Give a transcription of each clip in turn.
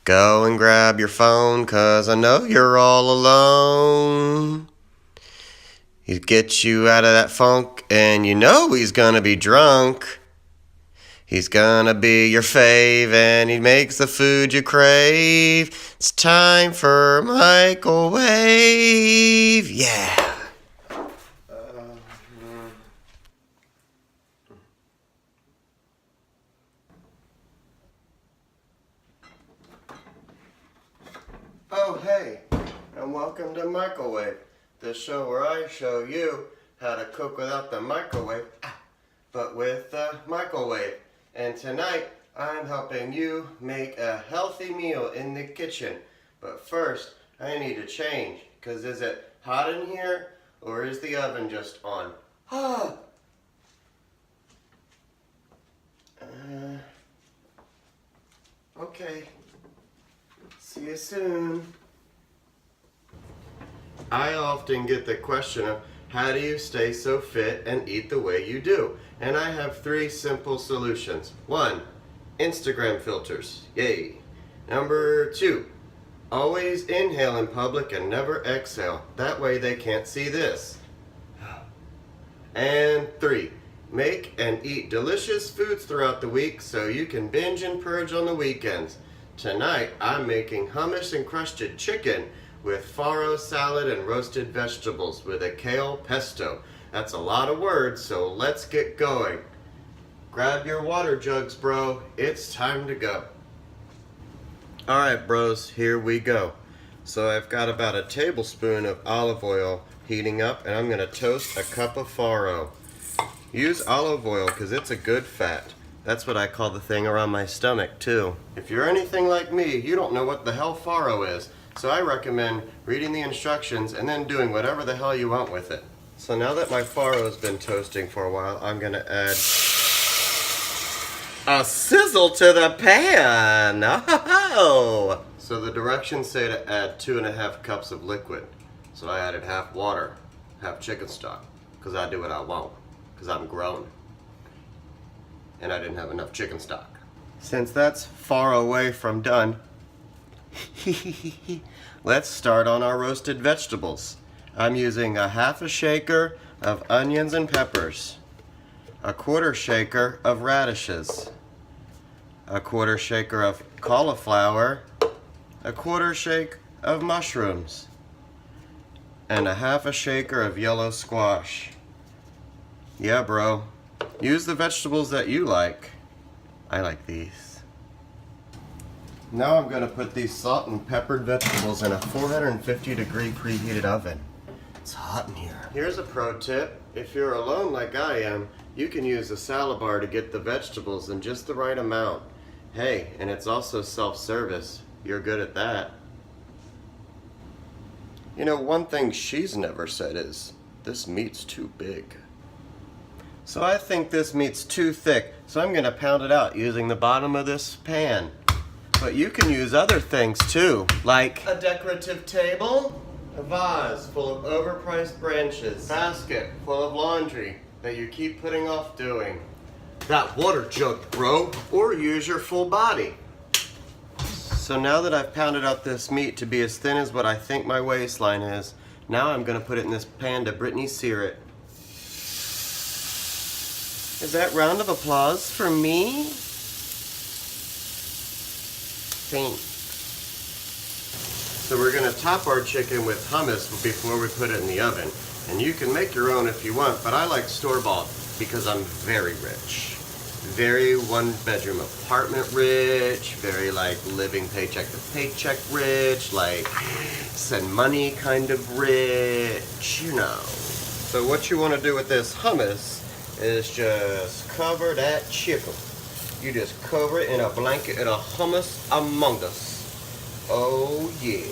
Go and grab your phone, 'cause I know you're all alone. He gets you out of that funk, and you know he's gonna be drunk. He's gonna be your fave, and he makes the food you crave. It's time for MichaelWave, yeah. Oh, hey, and welcome to MichaelWave, the show where I show you how to cook without the microwave, but with the MichaelWave. And tonight, I'm helping you make a healthy meal in the kitchen. But first, I need to change, because is it hot in here, or is the oven just on? Okay. See you soon. I often get the question of how do you stay so fit and eat the way you do? And I have 3 simple solutions. 1, Instagram filters. Yay. Number 2, always inhale in public and never exhale. That way they can't see this. And 3, make and eat delicious foods throughout the week so you can binge and purge on the weekends. Tonight, I'm making hummus and crusted chicken with farro salad and roasted vegetables with a kale pesto. That's a lot of words, so let's get going. Grab your water jugs, bro. It's time to go. Alright, bros, here we go. So I've got about a tablespoon of olive oil heating up, and I'm going to toast a cup of farro. Use olive oil because it's a good fat. That's what I call the thing around my stomach, too. If you're anything like me, you don't know what the hell farro is. So I recommend reading the instructions and then doing whatever the hell you want with it. So now that my farro's been toasting for a while, I'm going to add a sizzle to the pan. Oh! So the directions say to add 2.5 cups of liquid. So I added half water, half chicken stock, because I do what I want, because I'm grown. And I didn't have enough chicken stock. Since that's far away from done, let's start on our roasted vegetables. I'm using a 1/2 shaker of onions and peppers, a 1/4 shaker of radishes, a 1/4 shaker of cauliflower, a 1/4 shake of mushrooms, and a 1/2 shaker of yellow squash. Yeah, bro. Use the vegetables that you like. I like these. Now I'm going to put these salt and peppered vegetables in a 450-degree preheated oven. It's hot in here. Here's a pro tip. If you're alone like I am, you can use a salad bar to get the vegetables in just the right amount. Hey, and it's also self-service. You're good at that. You know, one thing she's never said is, this meat's too big. So I think this meat's too thick, so I'm going to pound it out using the bottom of this pan. But you can use other things too, like a decorative table, a vase full of overpriced branches, basket full of laundry that you keep putting off doing, that water jug, bro, or use your full body. So now that I've pounded out this meat to be as thin as what I think my waistline is, now I'm going to put it in this pan to Brittany sear it. Is that round of applause for me? Thanks. So we're going to top our chicken with hummus before we put it in the oven. And you can make your own if you want, but I like store-bought because I'm very rich. Very 1-bedroom apartment rich, very like living paycheck to paycheck rich, like send money kind of rich, you know. So what you want to do with this hummus is just cover that chicken. You just cover it in a blanket of hummus among us. Oh yeah.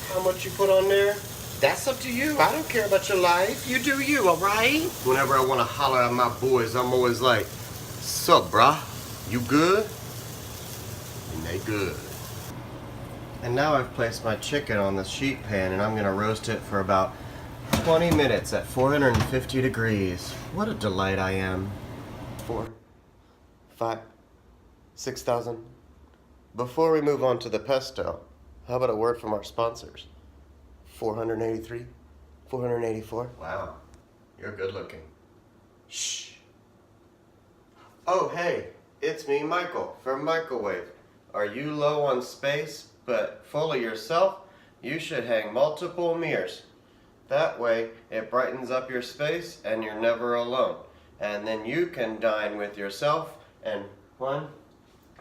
How much you put on there? That's up to you. I don't care about your life. You do you, alright? Whenever I want to holler at my boys, I'm always like, sup, brah? You good? And they good. And now I've placed my chicken on the sheet pan and I'm going to roast it for about 20 minutes at 450 degrees. What a delight I am. 4, 5, 6,000, Before we move on to the pesto, how about a word from our sponsors? 483, 484. Wow, you're good looking. Shh. Oh, hey, it's me, Michael, from MichaelWave. Are you low on space, but full of yourself? You should hang multiple mirrors. That way, it brightens up your space and you're never alone. And then you can dine with yourself and 1,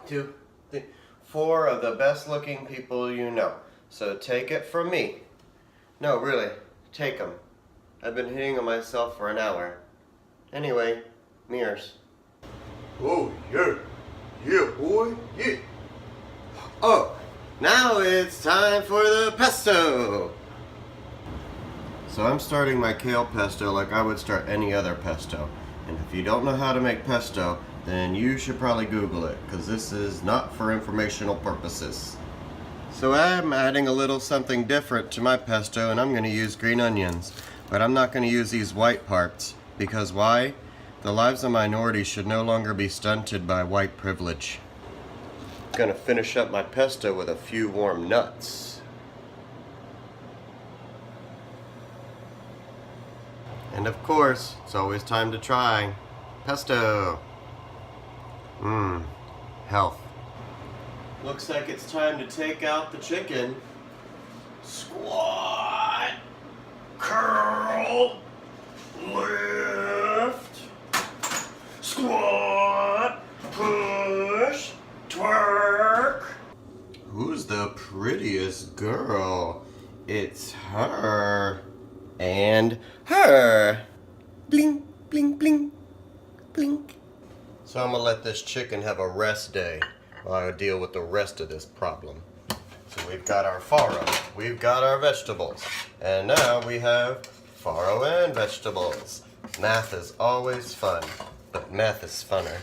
2, 3, 4 of the best looking people you know. So take it from me. No, really, take them. I've been hitting on myself for an hour. Anyway, mirrors. Oh, yeah. Yeah, boy, yeah. Oh, now it's time for the pesto. So I'm starting my kale pesto like I would start any other pesto. And if you don't know how to make pesto, then you should probably Google it, because this is not for informational purposes. So I'm adding a little something different to my pesto, and I'm going to use green onions. But I'm not going to use these white parts, because why? The lives of minorities should no longer be stunted by white privilege. I'm going to finish up my pesto with a few warm nuts. And of course, it's always time to try pesto. Health. Looks like it's time to take out the chicken. Squat, curl, lift, squat, push, twerk. Who's the prettiest girl? It's her. And her. Bling, bling, bling, blink. So I'm gonna let this chicken have a rest day while I deal with the rest of this problem. So we've got our farro, we've got our vegetables, and now we have farro and vegetables. Math is always fun, but meth is funner.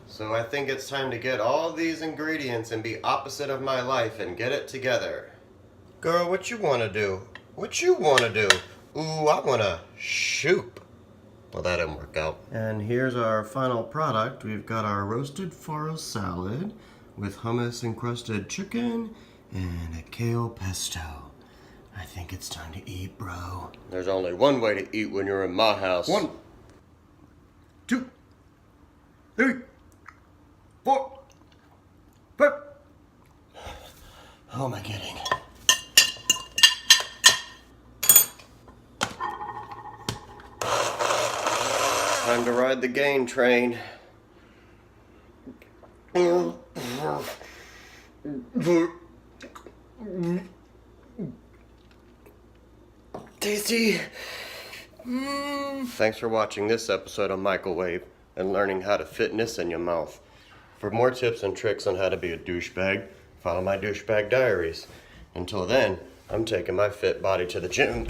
So I think it's time to get all these ingredients and be opposite of my life and get it together. Girl, what you wanna do? What you wanna do? Ooh, I wanna shoot. Well, that didn't work out. And here's our final product. We've got our roasted farro salad with hummus encrusted chicken and a kale pesto. I think it's time to eat, bro. There's only one way to eat when you're in my house. 1, 2, 3, 4, 5. How am I getting? Time to ride the gain train. Tasty. Thanks for watching this episode of MichaelWave and learning how to fitness in your mouth. For more tips and tricks on how to be a douchebag, follow my douchebag diaries. Until then, I'm taking my fit body to the gym.